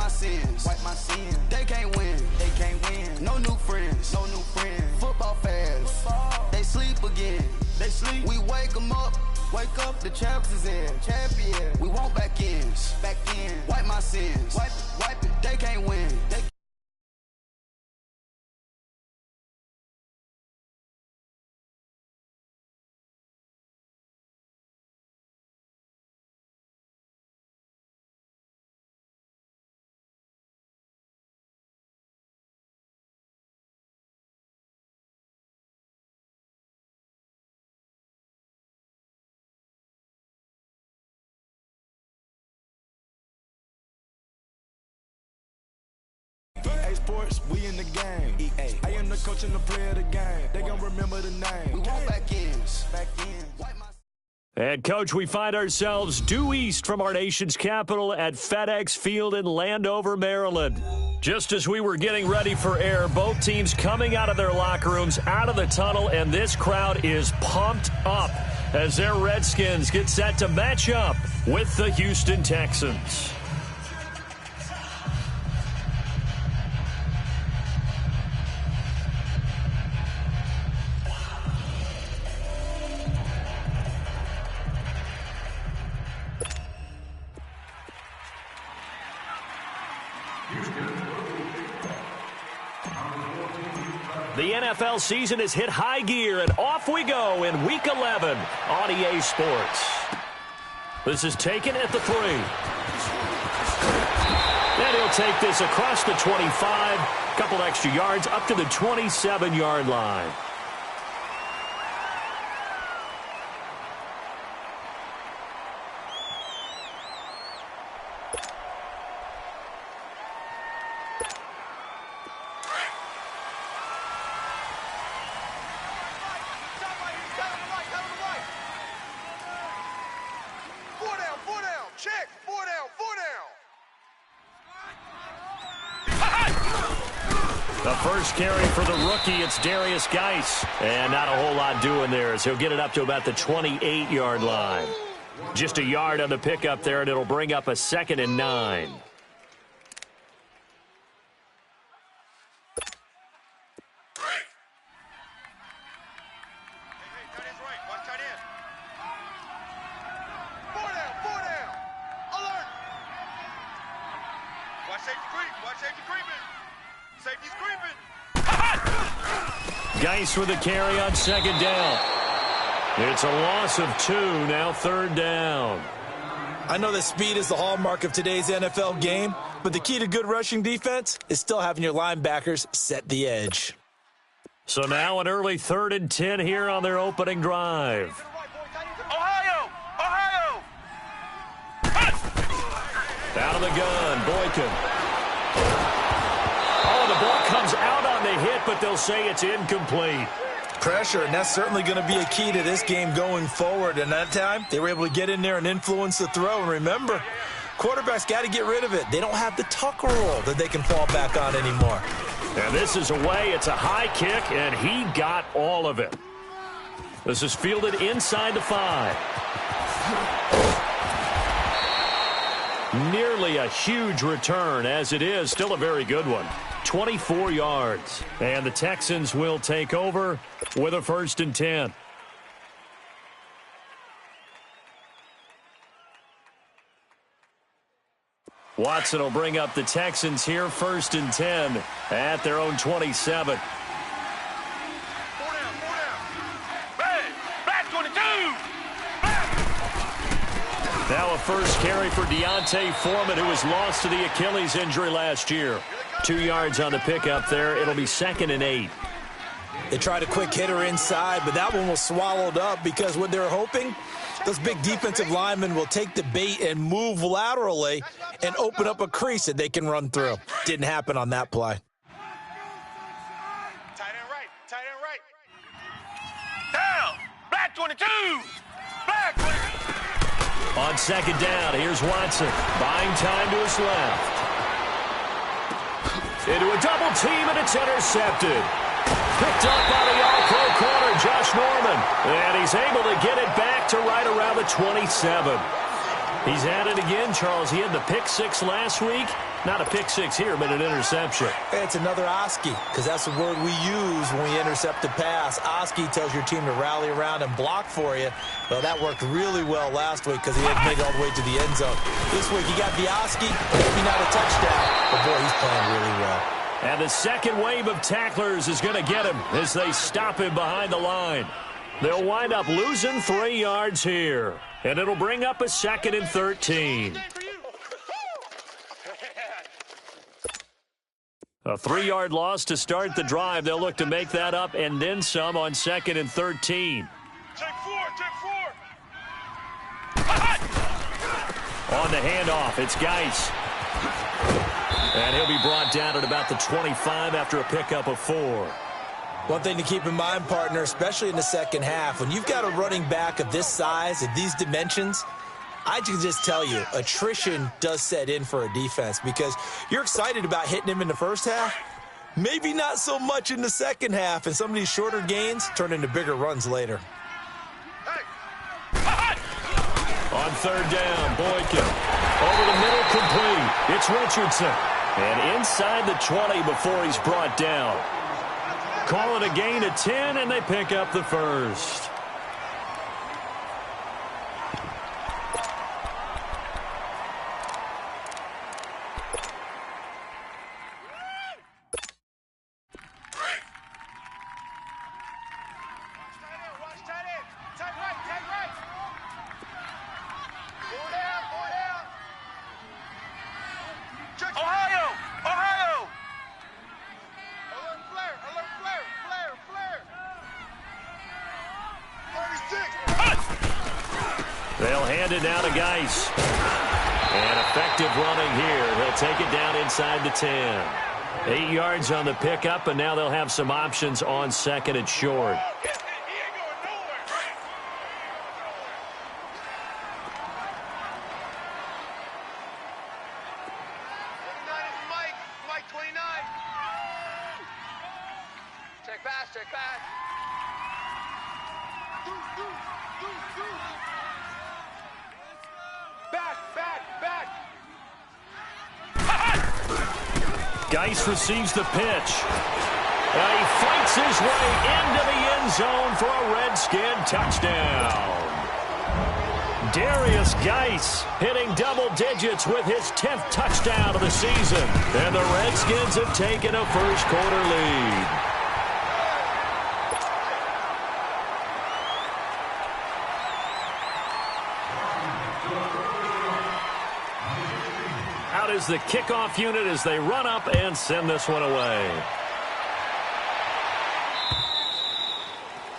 my sins. Wipe my sins. They can't win. They can't win. No new friends. No new friends. Football fans. They sleep again. They sleep. We wake them up. Wake up. The champs is in. Champion. We want back ends. Back in. Wipe my sins. Wipe it. They can't win. They Sports, we in the game. EA. I am the coach and the player of the game. They gon' remember the name. We want back ends. Back in. And, Coach, we find ourselves due east from our nation's capital at FedEx Field in Landover, Maryland. Just as we were getting ready for air, both teams coming out of their locker rooms, out of the tunnel, and this crowd is pumped up as their Redskins get set to match up with the Houston Texans. The NFL season has hit high gear, and off we go in Week 11 on EA Sports. This is taken at the 3. And he'll take this across the 25, couple extra yards up to the 27-yard line. The first carry for the rookie, it's Darius Geis. And not a whole lot doing there as he'll get it up to about the 28-yard line. Just a yard on the pickup there, and it'll bring up a 2nd and 9. Geis with a carry on 2nd down. It's a loss of 2, now 3rd down. I know that speed is the hallmark of today's NFL game, but the key to good rushing defense is still having your linebackers set the edge. So now an early 3rd and 10 here on their opening drive. Ohio! Out of the gun, Boykin. Oh, the ball comes out on the hit, but they'll say it's incomplete. Pressure, and that's certainly going to be a key to this game going forward. And that time, they were able to get in there and influence the throw. And remember, quarterbacks got to get rid of it. They don't have the tuck roll that they can fall back on anymore. And this is away. It's a high kick, and he got all of it. This is fielded inside the 5. Nearly a huge return, as it is still a very good one. 24 yards. And the Texans will take over with a 1st and 10. Watson will bring up the Texans here, 1st and 10 at their own 27. Now a first carry for Deontay Foreman, who was lost to the Achilles injury last year. 2 yards on the pickup there. It'll be 2nd and 8. They tried a quick hitter inside, but that one was swallowed up because what they're hoping, those big defensive linemen will take the bait and move laterally and open up a crease that they can run through. Didn't happen on that play. Tight end right. Down! Black 22! Black 22! On 2nd down, here's Watson. Buying time to his left. Into a double team, and it's intercepted. Picked up by the all-pro corner, Josh Norman. And he's able to get it back to right around the 27. He's at it again, Charles. He had the pick six last week. Not a pick six here, but an interception. It's another Oski, because that's the word we use when we intercept a pass. Oski tells your team to rally around and block for you. Well, that worked really well last week because he had made it all the way to the end zone. This week, he got the Oski, maybe not a touchdown, but boy, he's playing really well. And the second wave of tacklers is going to get him as they stop him behind the line. They'll wind up losing 3 yards here, and it'll bring up a 2nd and 13. A 3-yard loss to start the drive. They'll look to make that up and then some on 2nd and 13. Take 4, take 4. On the handoff, it's Geis. And he'll be brought down at about the 25 after a pickup of 4. One thing to keep in mind, partner, especially in the second half, when you've got a running back of this size, of these dimensions, I can just tell you, attrition does set in for a defense because you're excited about hitting him in the first half. Maybe not so much in the second half, and some of these shorter gains turn into bigger runs later. On 3rd down, Boykin. Over the middle, complete. It's Richardson. And inside the 20 before he's brought down. Call it a gain of 10, and they pick up the first. They'll hand it now to Geis. And effective running here. He'll take it down inside the 10. 8 yards on the pickup, and now they'll have some options on 2nd and short. Geis receives the pitch. And he fights his way into the end zone for a Redskin touchdown. Darius Geis hitting double digits with his 10th touchdown of the season. And the Redskins have taken a first-quarter lead. Out is the kickoff unit as they run up and send this one away.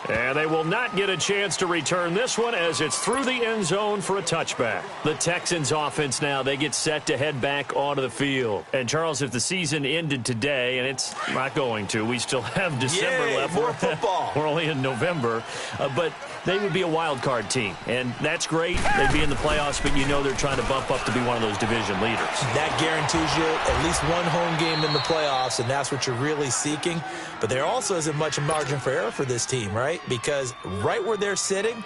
And they will not get a chance to return this one as it's through the end zone for a touchback. The Texans offense now, they get set to head back onto the field. And Charles, if the season ended today, and it's not going to, we still have December left. More football. We're only in November. But they would be a wild card team. And that's great. They'd be in the playoffs, but you know they're trying to bump up to be one of those division leaders. That guarantees you at least one home game in the playoffs, and that's what you're really seeking. But there also isn't much margin for error for this team, right? Because right where they're sitting,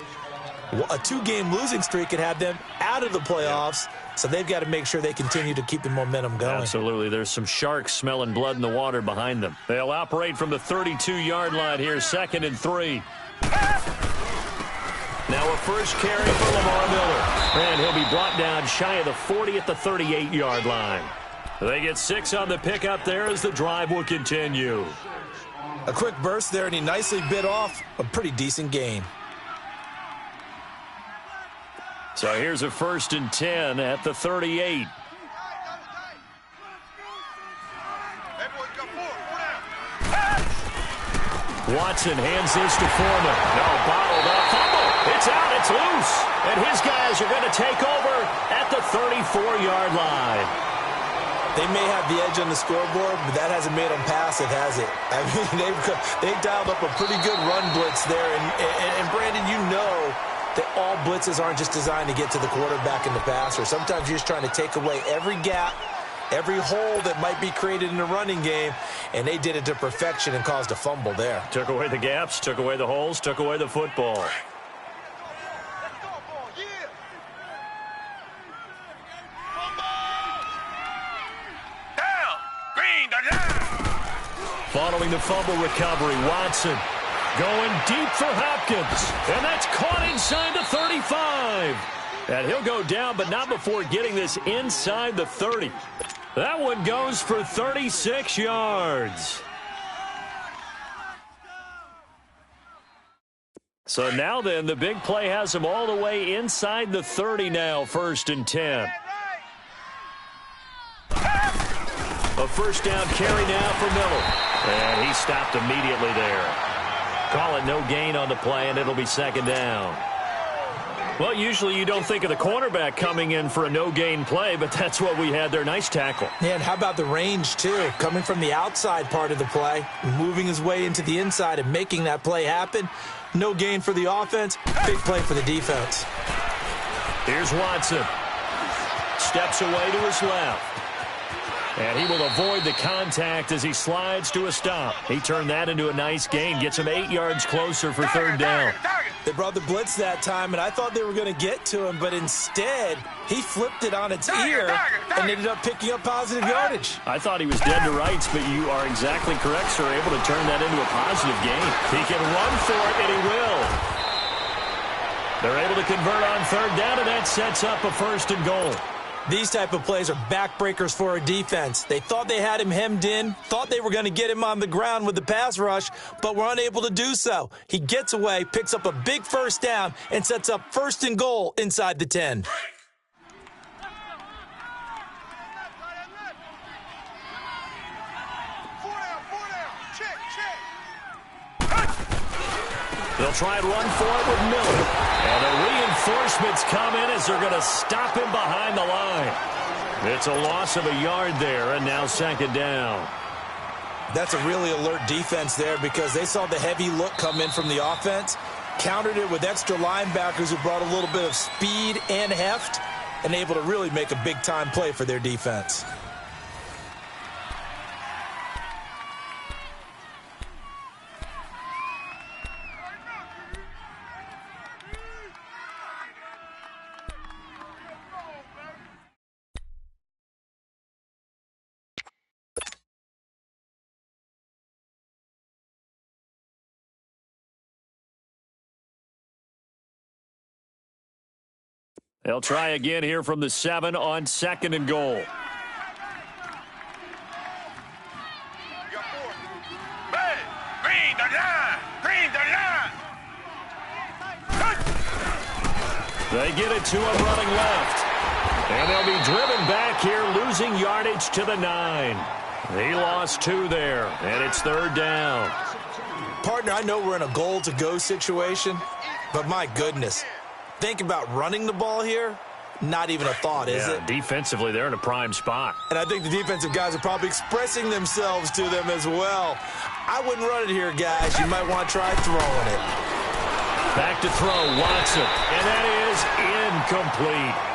a 2-game losing streak could have them out of the playoffs. So they've got to make sure they continue to keep the momentum going. Absolutely. There's some sharks smelling blood in the water behind them. They'll operate from the 32-yard line here, 2nd and 3. Now a first carry for Lamar Miller. And he'll be brought down shy of the 40 at the 38-yard line. They get 6 on the pickup there as the drive will continue. A quick burst there, and he nicely bit off a pretty decent gain. So here's a 1st and 10 at the 38. Watson hands this to Foreman. No, bottled up. Fumble. It's out. It's loose. And his guys are going to take over at the 34-yard line. They may have the edge on the scoreboard, but that hasn't made them passive, has it? I mean, they've dialed up a pretty good run blitz there. And Brandon, you know that all blitzes aren't just designed to get to the quarterback and the passer. Sometimes you're just trying to take away every gap, every hole that might be created in the running game, and they did it to perfection and caused a fumble there. Took away the gaps, took away the holes, took away the football. Following the fumble recovery, Watson going deep for Hopkins. And that's caught inside the 35. And he'll go down, but not before getting this inside the 30. That one goes for 36 yards. So now then, the big play has him all the way inside the 30 now, 1st and 10. A first down carry now for Miller. And he stopped immediately there. Call it no gain on the play, and it'll be 2nd down. Well, usually you don't think of the cornerback coming in for a no-gain play, but that's what we had there. Nice tackle. Yeah, and how about the range, too? Coming from the outside part of the play, moving his way into the inside and making that play happen. No gain for the offense, big play for the defense. Here's Watson. Steps away to his left. And he will avoid the contact as he slides to a stop. He turned that into a nice gain. Gets him 8 yards closer for 3rd down. They brought the blitz that time, and I thought they were going to get to him, but instead, he flipped it on its ear and ended up picking up positive yardage. I thought he was dead to rights, but you are exactly correct, sir. Able to turn that into a positive gain. He can run for it, and he will. They're able to convert on 3rd down, and that sets up a 1st and goal. These type of plays are backbreakers for a defense. They thought they had him hemmed in, thought they were going to get him on the ground with the pass rush, but were unable to do so. He gets away, picks up a big 1st down, and sets up 1st and goal inside the 10. They'll try and run for it with Miller. And the reinforcements come in as they're going to stop him behind the line. It's a loss of a yard there, and now 2nd down. That's a really alert defense there because they saw the heavy look come in from the offense, countered it with extra linebackers who brought a little bit of speed and heft, and able to really make a big-time play for their defense. They'll try again here from the 7 on 2nd and goal. Green the line! Green the line! They get it to him running left. And they'll be driven back here, losing yardage to the 9. He lost 2 there, and it's 3rd down. Partner, I know we're in a goal-to-go situation, but my goodness. Think about running the ball here, not even a thought, is it? Defensively, they're in a prime spot. And I think the defensive guys are probably expressing themselves to them as well. I wouldn't run it here, guys. You might want to try throwing it. Back to throw, Watson, and that is incomplete.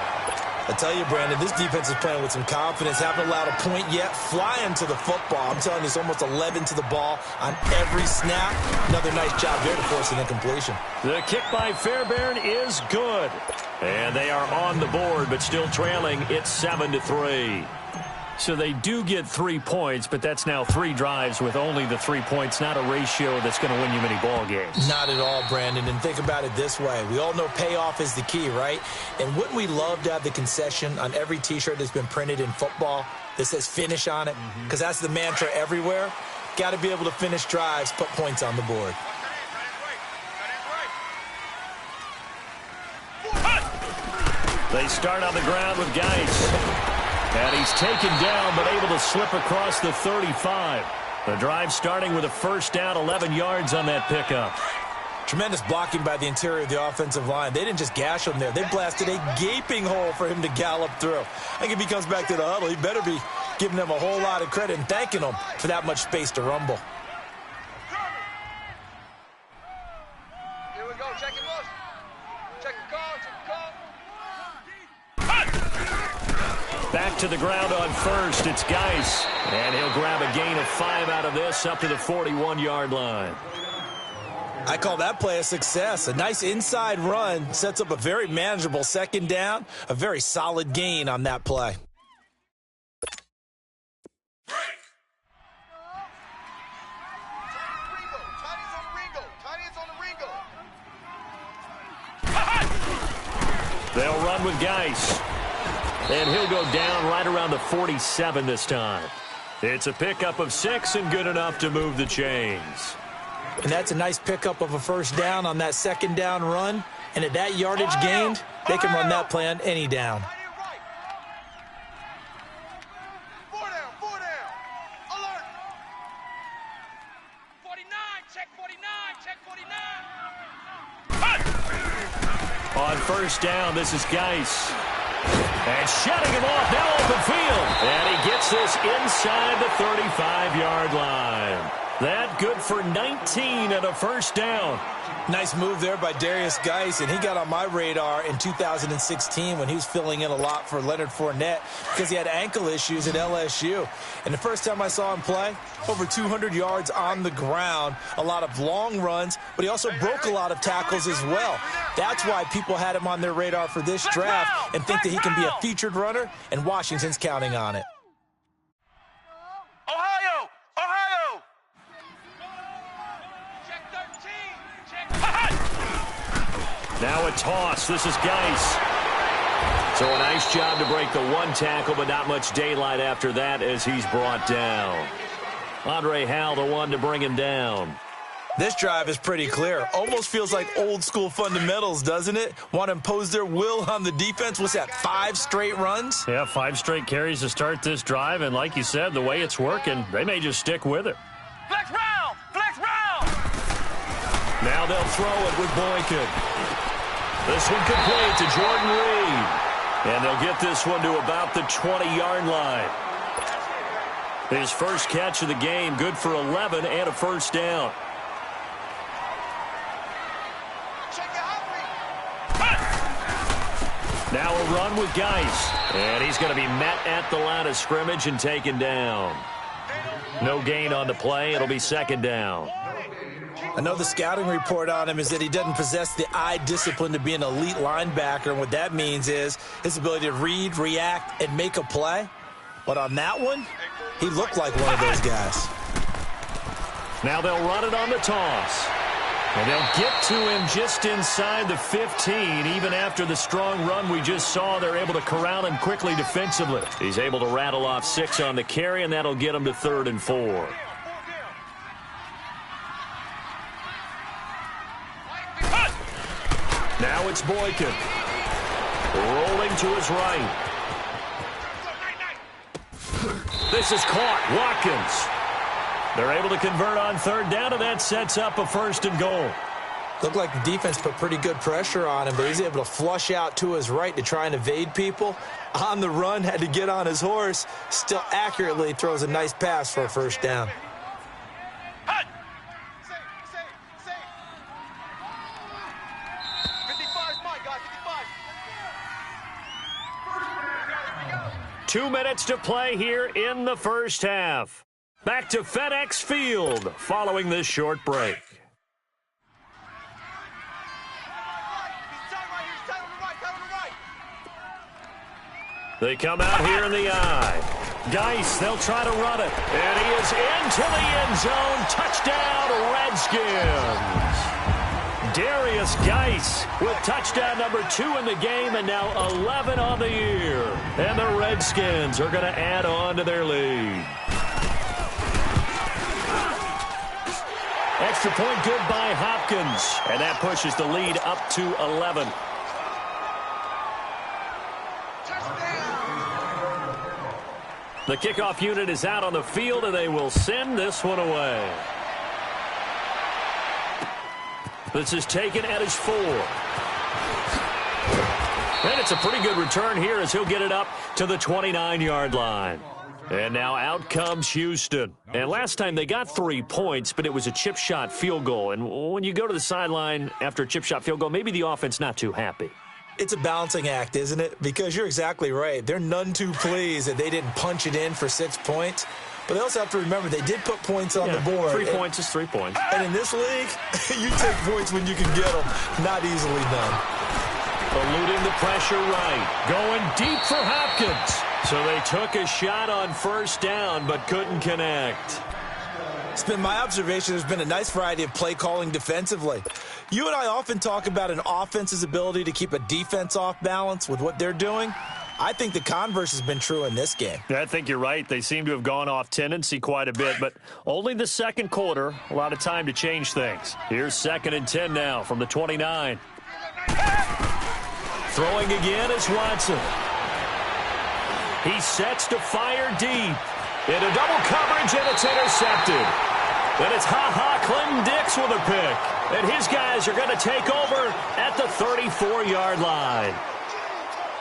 I tell you, Brandon, this defense is playing with some confidence. Haven't allowed a point yet. Flying to the football. I'm telling you, it's almost 11 to the ball on every snap. Another nice job there to force an incompletion. The kick by Fairbairn is good. And they are on the board, but still trailing. It's 7-3. So they do get 3 points, but that's now 3 drives with only the 3 points, not a ratio that's going to win you many ball games. Not at all, Brandon. And think about it this way. We all know payoff is the key, right? And wouldn't we love to have the concession on every T-shirt that's been printed in football that says finish on it? Because that's the mantra everywhere. Got to be able to finish drives, put points on the board. They start on the ground with Geis. And he's taken down, but able to slip across the 35. The drive starting with a 1st down, 11 yards on that pickup. Tremendous blocking by the interior of the offensive line. They didn't just gash him there. They blasted a gaping hole for him to gallop through. I think if he comes back to the huddle, he better be giving them a whole lot of credit and thanking them for that much space to rumble. Here we go. Check it, boss. Check the call. Check the call. Back to the ground on 1st. It's Geis. And he'll grab a gain of 5 out of this up to the 41-yard line. I call that play a success. A nice inside run sets up a very manageable 2nd down. A very solid gain on that play. Geis. And he'll go down right around the 47 this time. It's a pickup of 6 and good enough to move the chains. And that's a nice pickup of a first down on that second down run. And at that yardage gained, they can run that play on any down. Four down. Alert. 49, check 49, check 49. On first down, this is Geis. And shutting him off, now open field. And he gets this inside the 35-yard line. That good for 19 and a first down. Nice move there by Darius Geis, and he got on my radar in 2016 when he was filling in a lot for Leonard Fournette because he had ankle issues at LSU. And the first time I saw him play, over 200 yards on the ground, a lot of long runs, but he also broke a lot of tackles as well. That's why people had him on their radar for this draft and think that he can be a featured runner, and Washington's counting on it. Ohio! Check 13, check. Now a toss. This is Geis. So a nice job to break the one tackle, but not much daylight after that as he's brought down. Andre Howell, the one to bring him down. This drive is pretty clear. Almost feels like old school fundamentals, doesn't it? Want to impose their will on the defense. What's that, 5 straight runs? Yeah, 5 straight carries to start this drive, and like you said, the way it's working, they may just stick with it. Flex round! Flex round! Now they'll throw it with Boykin. This one complete to Jordan Reed. And they'll get this one to about the 20-yard line. His first catch of the game, good for 11 and a first down. Now a run with Geis. And he's going to be met at the line of scrimmage and taken down. No gain on the play. It'll be second down. I know the scouting report on him is that he doesn't possess the eye discipline to be an elite linebacker, and what that means is his ability to read, react, and make a play. But on that one, he looked like one of those guys. Now they'll run it on the toss. And they'll get to him just inside the 15. Even after the strong run we just saw, they're able to corral him quickly defensively. He's able to rattle off 6 on the carry, and that'll get him to 3rd and 4. Now it's Boykin. Rolling to his right. This is caught. Watkins. They're able to convert on 3rd down, and that sets up a 1st and goal. Looked like the defense put pretty good pressure on him, but he's able to flush out to his right to try and evade people. On the run, had to get on his horse. Still accurately throws a nice pass for a 1st down. Two minutes to play here in the first half. Back to FedEx Field following this short break. They come out here in the eye. Geis, they'll try to run it. And he is into the end zone. Touchdown, Redskins. Darius Geis with touchdown number 2 in the game, and now 11 on the year. And the Redskins are going to add on to their lead. Extra point good by Hopkins. And that pushes the lead up to 11. The kickoff unit is out on the field, and they will send this one away. This is taken at his 4. And it's a pretty good return here as he'll get it up to the 29-yard line. And now out comes Houston. And last time they got 3 points, but it was a chip shot field goal. And when you go to the sideline after a chip shot field goal, maybe the offense not too happy. It's a balancing act, isn't it? Because you're exactly right. They're none too pleased that they didn't punch it in for 6 points. But they also have to remember they did put points on the board. 3 points is 3 points. And in this league, you take points when you can get them. Not easily done. Eluding the pressure right. Going deep for Hopkins. So they took a shot on 1st down but couldn't connect. It's been my observation there's been a nice variety of play calling defensively. You and I often talk about an offense's ability to keep a defense off balance with what they're doing. I think the converse has been true in this game. Yeah, I think you're right. They seem to have gone off tendency quite a bit, but only the second quarter. A lot of time to change things. Here's 2nd and 10 now from the 29. Throwing again is Watson. He sets to fire deep. Into double coverage, and it's intercepted. Then it's Clinton Dix with a pick. And his guys are going to take over at the 34-yard line.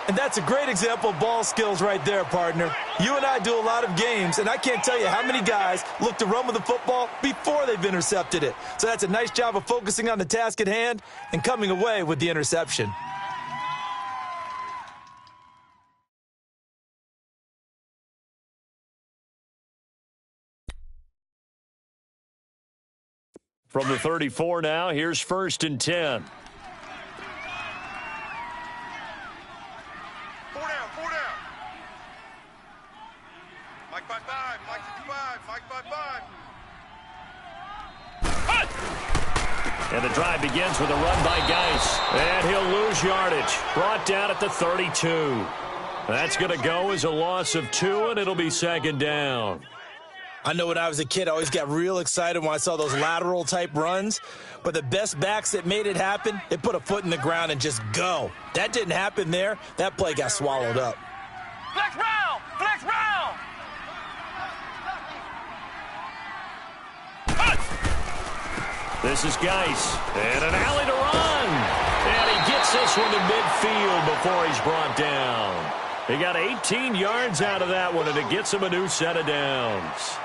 And that's a great example of ball skills right there, partner. You and I do a lot of games, and I can't tell you how many guys look to run with the football before they've intercepted it. So that's a nice job of focusing on the task at hand and coming away with the interception. From the 34 now, here's 1st and 10. 4 down, 4 down. Mike by 5, Mike 55, Mike by 5. And the drive begins with a run by Geis. And he'll lose yardage. Brought down at the 32. That's going to go as a loss of 2, and it'll be 2nd down. I know when I was a kid, I always got real excited when I saw those lateral-type runs. But the best backs that made it happen, they put a foot in the ground and just go. That didn't happen there. That play got swallowed up. Flex round! Flex round! This is Geis. And an alley to run. And he gets this one to midfield before he's brought down. He got 18 yards out of that one, and it gets him a new set of downs.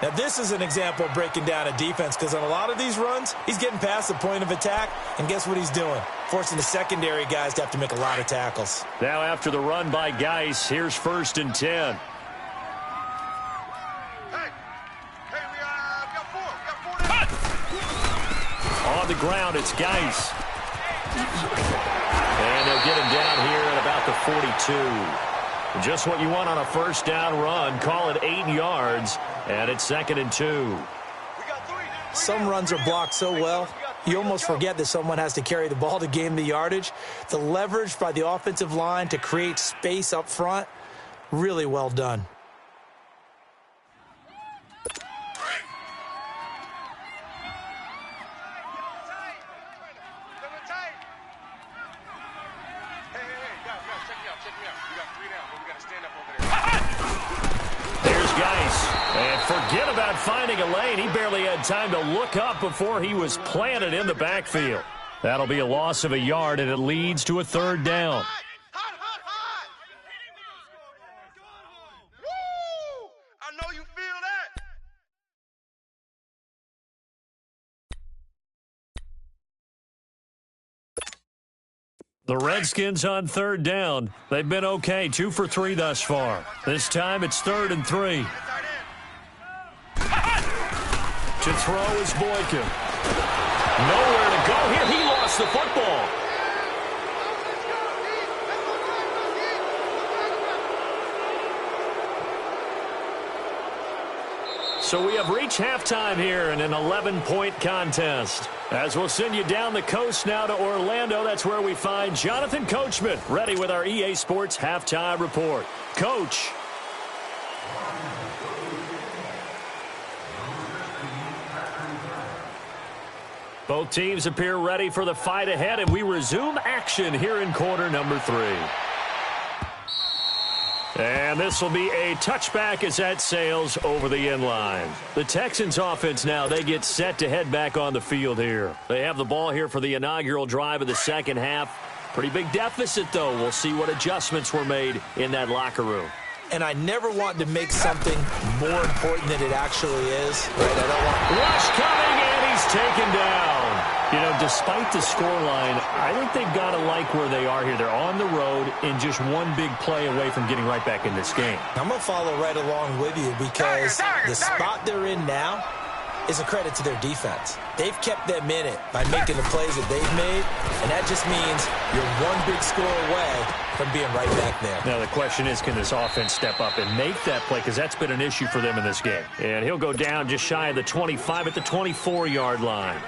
Now, this is an example of breaking down a defense because on a lot of these runs, he's getting past the point of attack, and guess what he's doing? Forcing the secondary guys to have to make a lot of tackles. Now after the run by Geis, here's 1st and 10. Hey, we got 4. We got 4 down. On the ground, it's Geis. And they'll get him down here at about the 42. Just what you want on a 1st down run. Call it 8 yards, and it's 2nd and 2. Some runs are blocked so well, you almost forget that someone has to carry the ball to gain the yardage. The leverage by the offensive line to create space up front, really well done. Forget about finding a lane. He barely had time to look up before he was planted in the backfield. That'll be a loss of a yard, and it leads to a 3rd down. Woo! I know you feel that. The Redskins on 3rd down. They've been okay, 2 for 3 thus far. This time it's 3rd and 3. To throw is Boykin. Nowhere to go here. He lost the football. So we have reached halftime here in an 11-point contest. As we'll send you down the coast now to Orlando, that's where we find Jonathan Coachman, ready with our EA Sports halftime report. Coach. Both teams appear ready for the fight ahead, and we resume action here in quarter number 3. And this will be a touchback as that sails over the end line. The Texans offense now, they get set to head back on the field here. They have the ball here for the inaugural drive of the second half. Pretty big deficit, though. We'll see what adjustments were made in that locker room. And I never want to make something more important than it actually is. Right? I don't want... Rush coming, and he's taken down. You know, despite the scoreline, I think they've got to like where they are here. They're on the road and just one big play away from getting right back in this game. I'm going to follow right along with you because the spot they're in now is a credit to their defense. They've kept them in it by making the plays that they've made, and that just means you're one big score away from being right back there. Now, the question is, can this offense step up and make that play? Because that's been an issue for them in this game. And he'll go down just shy of the 25 at the 24-yard line.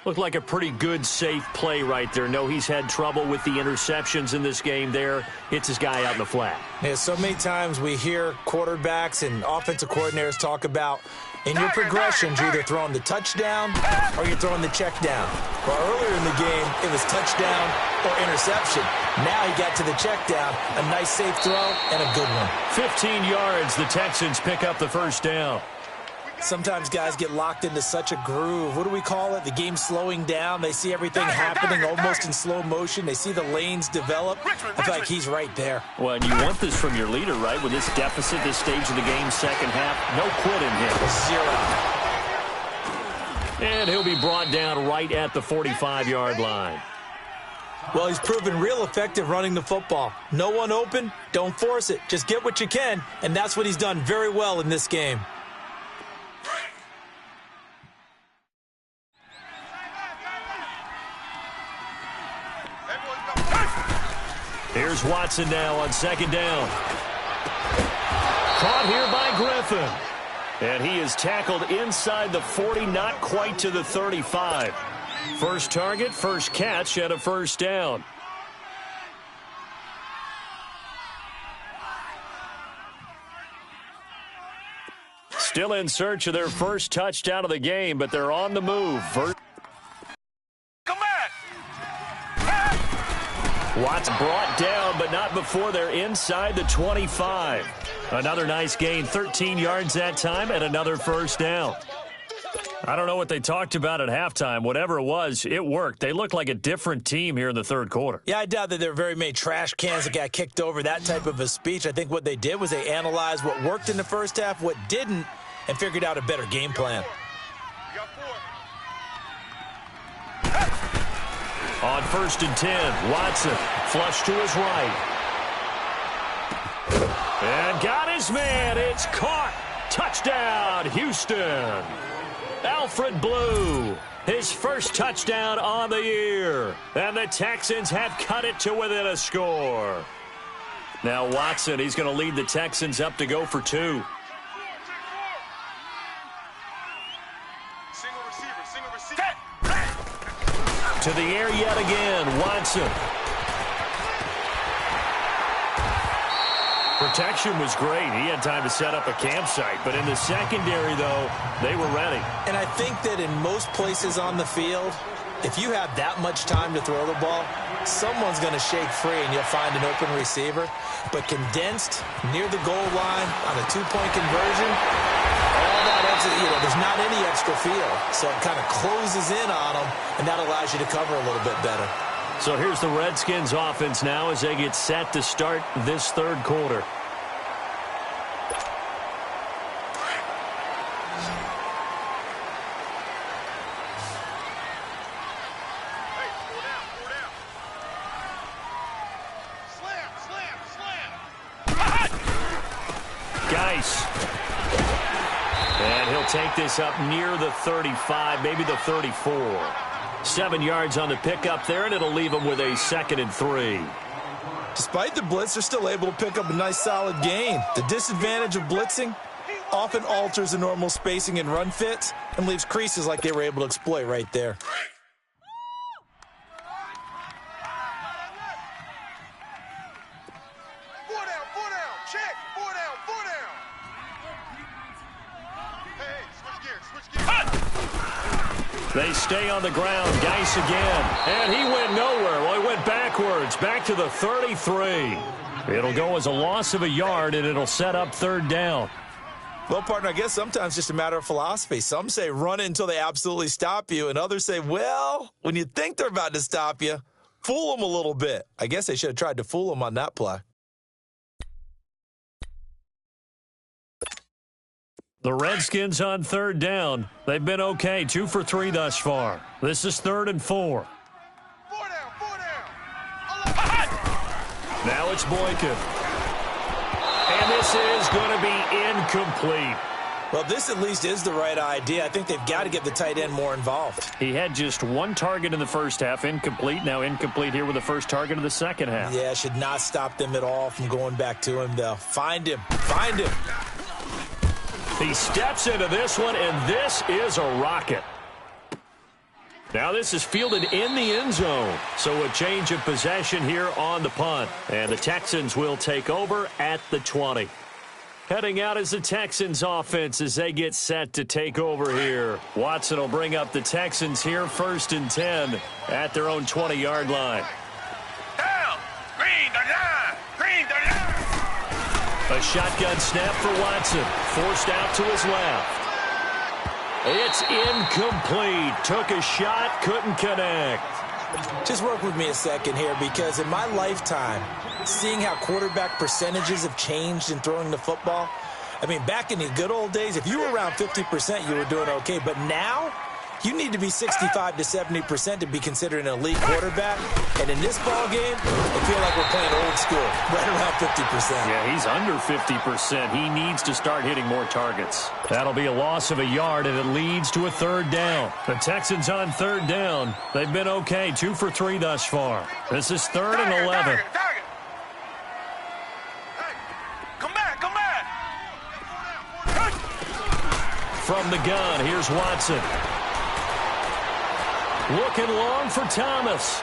Looked like a pretty good, safe play right there. No, he's had trouble with the interceptions in this game there. Hits his guy out in the flat. Yeah, so many times we hear quarterbacks and offensive coordinators talk about in your progressions, you're either throwing the touchdown or you're throwing the check down. Well, earlier in the game, it was touchdown or interception. Now he got to the check down, a nice safe throw, and a good one. 15 yards, the Texans pick up the first down. Sometimes guys get locked into such a groove. What do we call it? The game's slowing down. They see everything happening almost in slow motion. They see the lanes develop. I feel like he's right there. Well, and you want this from your leader, right? With this deficit, this stage of the game, second half, no quitting here. 0. And he'll be brought down right at the 45-yard line. Well, he's proven real effective running the football. No one open, don't force it. Just get what you can, and that's what he's done very well in this game. Here's Watson now on second down. Caught here by Griffin. And he is tackled inside the 40, not quite to the 35. First target, first catch, and a first down. Still in search of their first touchdown of the game, but they're on the move. Watts brought down, but not before they're inside the 25. Another nice gain, 13 yards that time, and another first down. I don't know what they talked about at halftime. Whatever it was, it worked. They looked like a different team here in the third quarter. Yeah, I doubt that there were very many trash cans that got kicked over, that type of a speech. I think what they did was they analyzed what worked in the first half, what didn't, and figured out a better game plan. On 1st and 10, Watson flush to his right. And got his man. It's caught. Touchdown, Houston. Alfred Blue, his first touchdown on the year. And the Texans have cut it to within a score. Now Watson, he's going to lead the Texans up to go for 2. To the air yet again, Watson. Protection was great. He had time to set up a campsite, but in the secondary, though, they were ready. And I think that in most places on the field, if you have that much time to throw the ball, someone's going to shake free and you'll find an open receiver. But condensed, near the goal line, on a 2-point conversion, all that extra, there's not any extra field. So it kind of closes in on them, and that allows you to cover a little bit better. So here's the Redskins offense now as they get set to start this third quarter. And he'll take this up near the 35, maybe the 34. 7 yards on the pickup there, and it'll leave them with a 2nd and 3. Despite the blitz, they're still able to pick up a nice solid gain. The disadvantage of blitzing often alters the normal spacing and run fits and leaves creases like they were able to exploit right there. They stay on the ground. Geis again. And he went nowhere. Well, he went backwards. Back to the 33. It'll go as a loss of a yard, and it'll set up 3rd down. Well, partner, I guess sometimes it's just a matter of philosophy. Some say run it until they absolutely stop you, and others say, well, when you think they're about to stop you, fool them a little bit. I guess they should have tried to fool them on that play. The Redskins on 3rd down. They've been okay, 2 for 3 thus far. This is 3rd and 4. Now it's Boykin. And this is going to be incomplete. Well, this at least is the right idea. I think they've got to get the tight end more involved. He had just 1 target in the first half, incomplete. Now incomplete here with the first target of the second half. Yeah, should not stop them at all from going back to him, though. Find him. Find him. He steps into this one, and this is a rocket. Now this is fielded in the end zone. So a change of possession here on the punt. And the Texans will take over at the 20. Heading out is the Texans offense as they get set to take over here. Watson will bring up the Texans here 1st and 10 at their own 20-yard line. Down. Green the line. Green the line. A shotgun snap for Watson. Forced out to his left. It's incomplete. Took a shot, couldn't connect. Just work with me a second here, because in my lifetime, seeing how quarterback percentages have changed in throwing the football, I mean, back in the good old days, if you were around 50%, you were doing okay. But now, you need to be 65 to 70% to be considered an elite quarterback. And in this ball game, I feel like we're playing old school, right around 50%. Yeah, he's under 50%. He needs to start hitting more targets. That'll be a loss of a yard, and it leads to a 3rd down. The Texans on 3rd down. They've been okay, 2 for 3 thus far. This is 3rd and 11. Target. Hey, come back. From the gun, here's Watson. Looking long for Thomas.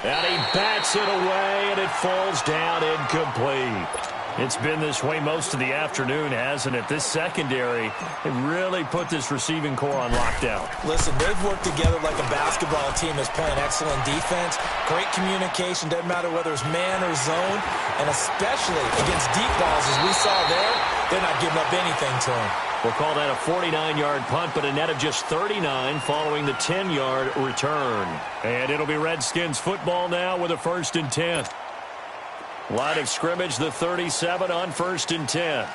And he bats it away, and it falls down incomplete. It's been this way most of the afternoon, hasn't it? This secondary, it really put this receiving core on lockdown. Listen, they've worked together like a basketball team that's playing excellent defense. Great communication, doesn't matter whether it's man or zone. And especially against deep balls, as we saw there, they're not giving up anything to them. We'll call that a 49-yard punt, but a net of just 39 following the 10-yard return. And it'll be Redskins football now with a 1st and 10. Line of scrimmage, the 37 on 1st and 10.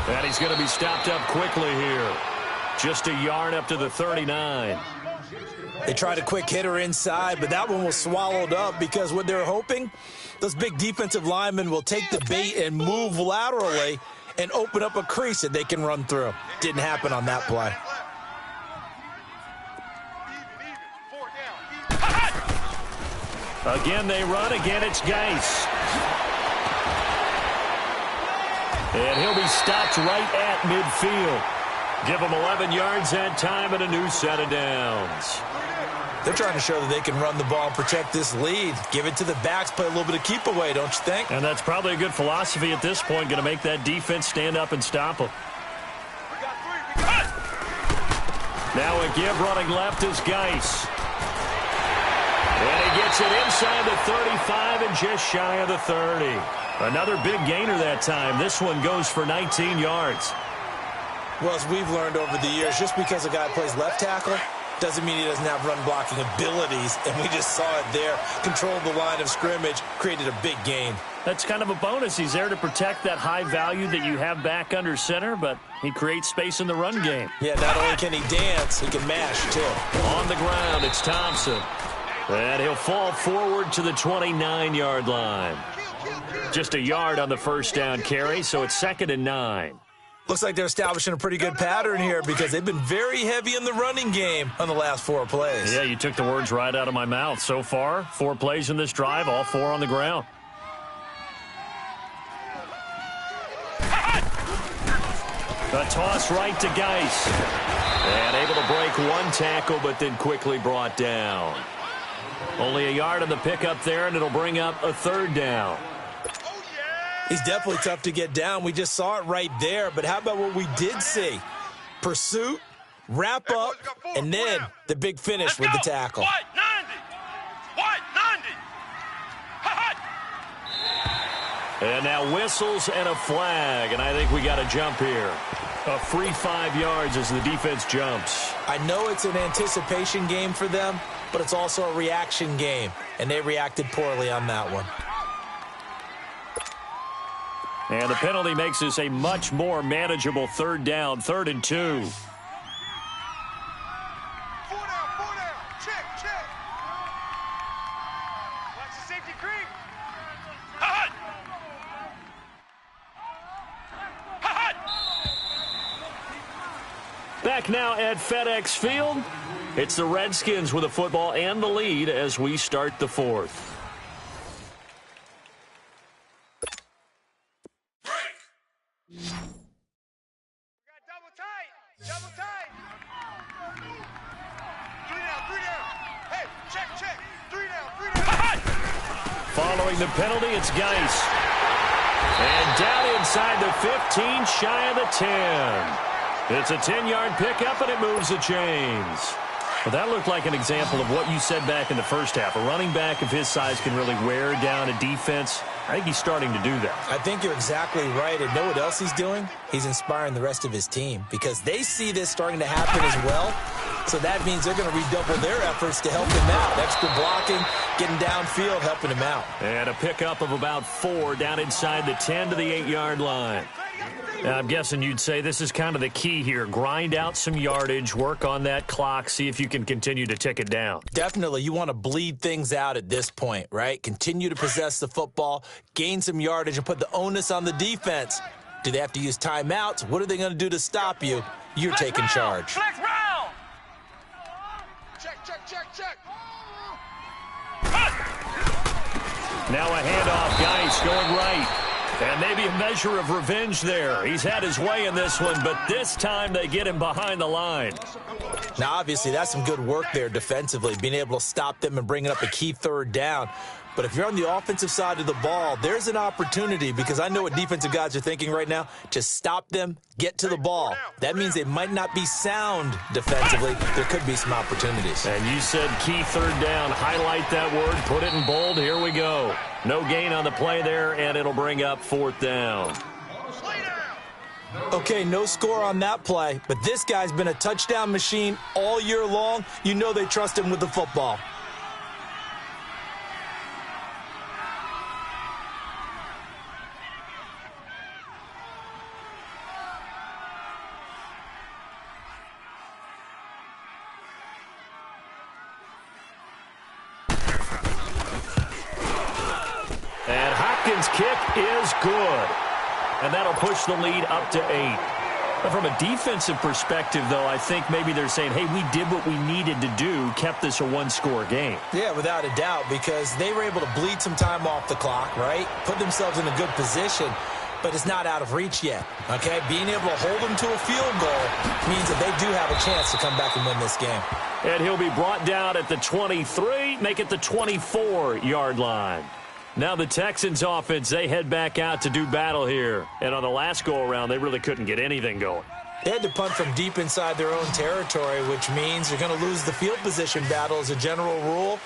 And he's going to be stopped up quickly here. Just a yard up to the 39. They tried a quick hitter inside, but that one was swallowed up because what they're hoping, those big defensive linemen will take the bait and move laterally and open up a crease that they can run through. Didn't happen on that play. Again, they run. Again, it's Geis. And he'll be stopped right at midfield. Give him 11 yards that time and a new set of downs. They're trying to show that they can run the ball and protect this lead. Give it to the backs, play a little bit of keep away, don't you think? And that's probably a good philosophy at this point, going to make that defense stand up and stop them. Now a give running left is Geis. And he gets it inside the 35 and just shy of the 30. Another big gainer that time. This one goes for 19 yards. Well, as we've learned over the years, just because a guy plays left tackle doesn't mean he doesn't have run blocking abilities, and we just saw it there. Controlled the line of scrimmage, created a big gain. That's kind of a bonus. He's there to protect that high value that you have back under center, but he creates space in the run game. Yeah, not only can he dance, he can mash, too. On the ground, it's Thompson. And he'll fall forward to the 29-yard line. Just a yard on the 1st down carry, so it's 2nd and 9. Looks like they're establishing a pretty good pattern here because they've been very heavy in the running game on the last 4 plays. Yeah, you took the words right out of my mouth. So far, 4 plays in this drive, all 4 on the ground. A toss right to Geis. And able to break 1 tackle, but then quickly brought down. Only a yard on the pickup there, and it'll bring up a 3rd down. He's definitely tough to get down. We just saw it right there. But how about what we did see? Pursuit, wrap up, and then the big finish with the tackle. White 90. White 90. And now whistles and a flag, and I think we got a jump here. A free 5 yards as the defense jumps. I know it's an anticipation game for them, but it's also a reaction game, and they reacted poorly on that one. And the penalty makes this a much more manageable 3rd down, 3rd and 2. 4 down. Check. Watch the safety creep. Hut. Back now at FedEx Field. It's the Redskins with the football and the lead as we start the fourth. Double tight. Double tight. 3 down. Hey, check. 3 down. Following the penalty, it's Geis. And down inside the 15, shy of the 10. It's a 10-yard pickup, and it moves the chains. Well, that looked like an example of what you said back in the first half. A running back of his size can really wear down a defense. I think he's starting to do that. I think you're exactly right. And know what else he's doing? He's inspiring the rest of his team because they see this starting to happen as well. So that means they're going to redouble their efforts to help him out. Extra blocking, getting downfield, helping him out. And a pickup of about 4 down inside the 10 to the 8-yard line. Now, I'm guessing you'd say this is kind of the key here. Grind out some yardage, work on that clock, see if you can continue to tick it down. Definitely. You want to bleed things out at this point, right? Continue to possess the football, gain some yardage, and put the onus on the defense. Do they have to use timeouts? What are they going to do to stop you? You're taking charge. Flex round. Check. Now a handoff. Geis going right. And maybe a measure of revenge there. He's had his way in this one, but this time they get him behind the line. Now, obviously, that's some good work there defensively, being able to stop them and bringing up a key third down. But if you're on the offensive side of the ball, there's an opportunity because I know what defensive guys are thinking right now. Just stop them, get to the ball. That means they might not be sound defensively. There could be some opportunities. And you said key third down. Highlight that word. Put it in bold. Here we go. No gain on the play there, and it'll bring up 4th down. Okay, no score on that play, but this guy's been a touchdown machine all year long. You know they trust him with the football. And Hopkins' kick is good. And that'll push the lead up to 8. But from a defensive perspective, though, I think maybe they're saying, hey, we did what we needed to do, kept this a one-score game. Yeah, without a doubt, because they were able to bleed some time off the clock, right? Put themselves in a good position, but it's not out of reach yet, okay? Being able to hold them to a field goal means that they do have a chance to come back and win this game. And he'll be brought down at the 23, make it the 24-yard line. Now the Texans offense, they head back out to do battle here. And on the last go-around, they really couldn't get anything going. They had to punt from deep inside their own territory, which means you're going to lose the field position battle as a general rule.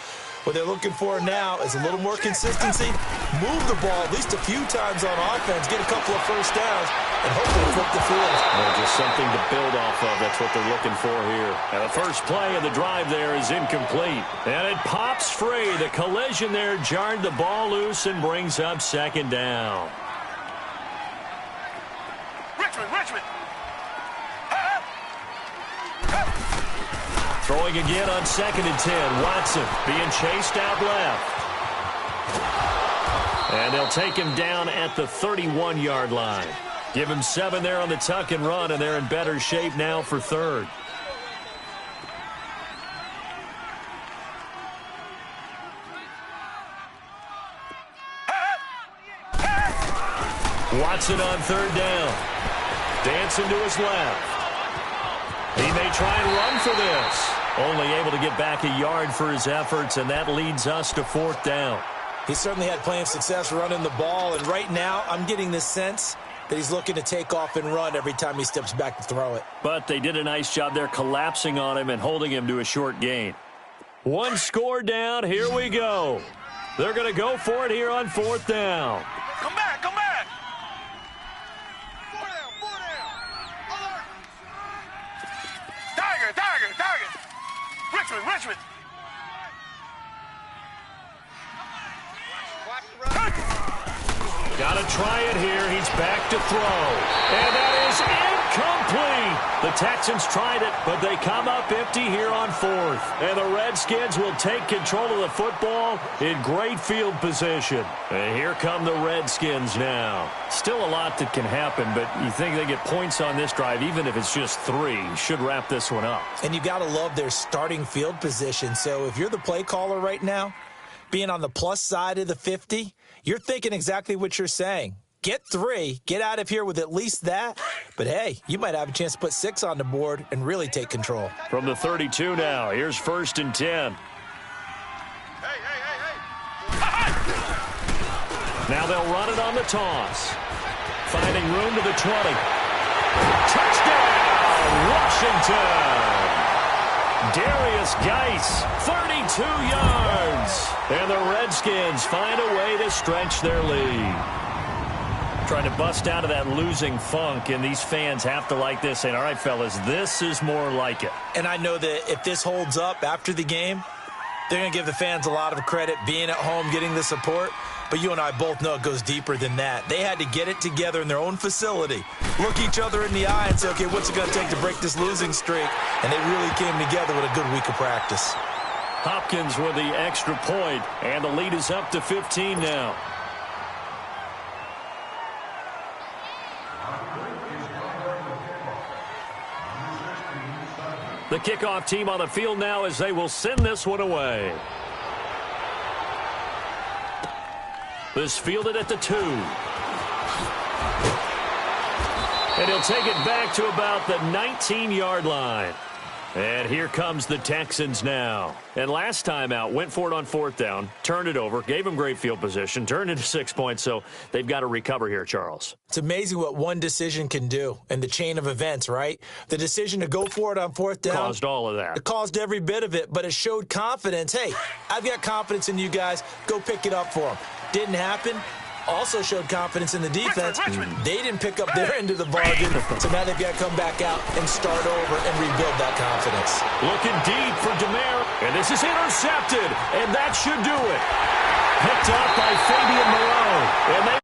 What they're looking for now is a little more consistency, move the ball at least a few times on offense, get a couple of first downs, and hopefully flip the field. Well, just something to build off of. That's what they're looking for here. And the first play of the drive there is incomplete. And it pops free. The collision there jarred the ball loose and brings up 2nd down. Richmond. Throwing again on 2nd and 10. Watson being chased out left. And they'll take him down at the 31-yard line. Give him 7 there on the tuck and run, and they're in better shape now for 3rd. Watson on 3rd down. Dancing to his left. He may try and run for this. Only able to get back a yard for his efforts, and that leads us to 4th down. He certainly had plenty of success running the ball, and right now I'm getting the sense that he's looking to take off and run every time he steps back to throw it. But they did a nice job there collapsing on him and holding him to a short gain. 1 score down. Here we go. They're going to go for it here on 4th down. Come back. 4 down. Alert. Tiger. Richmond. Watch the run. Got to try it here. He's back to throw. And that is incomplete. The Texans tried it, but they come up empty here on fourth. And the Redskins will take control of the football in great field position. And here come the Redskins now. Still a lot that can happen, but you think they get points on this drive, even if it's just 3. Should wrap this one up. And you got to love their starting field position. So if you're the play caller right now, being on the plus side of the 50, you're thinking exactly what you're saying. Get 3, get out of here with at least that. But, hey, you might have a chance to put 6 on the board and really take control. From the 32 now, here's 1st and 10. Hey. Now they'll run it on the toss. Finding room to the 20. Touchdown, Washington! Darius Geis, 32 yards. And the Redskins find a way to stretch their lead. Trying to bust out of that losing funk, and these fans have to like this, saying, all right, fellas, this is more like it. And I know that if this holds up after the game, they're going to give the fans a lot of credit, being at home, getting the support. But you and I both know it goes deeper than that. They had to get it together in their own facility, look each other in the eye and say, okay, what's it going to take to break this losing streak? And they really came together with a good week of practice. Hopkins with the extra point, and the lead is up to 15 now. The kickoff team on the field now as they will send this one away. This fielded at the 2. And he'll take it back to about the 19-yard line. And here comes the Texans now. And last time out, went for it on 4th down, turned it over, gave them great field position, turned into 6 points, so they've got to recover here, Charles. It's amazing what one decision can do in the chain of events, right? The decision to go for it on 4th down. Caused all of that. It caused every bit of it, but it showed confidence. Hey, I've got confidence in you guys. Go pick it up for them. Didn't happen. Also showed confidence in the defense. They didn't pick up their end of the bargain, so now they've got to come back out and start over and rebuild that confidence. Looking deep for Demare, and this is intercepted, and that should do it. Picked up by Fabian Moreau, and they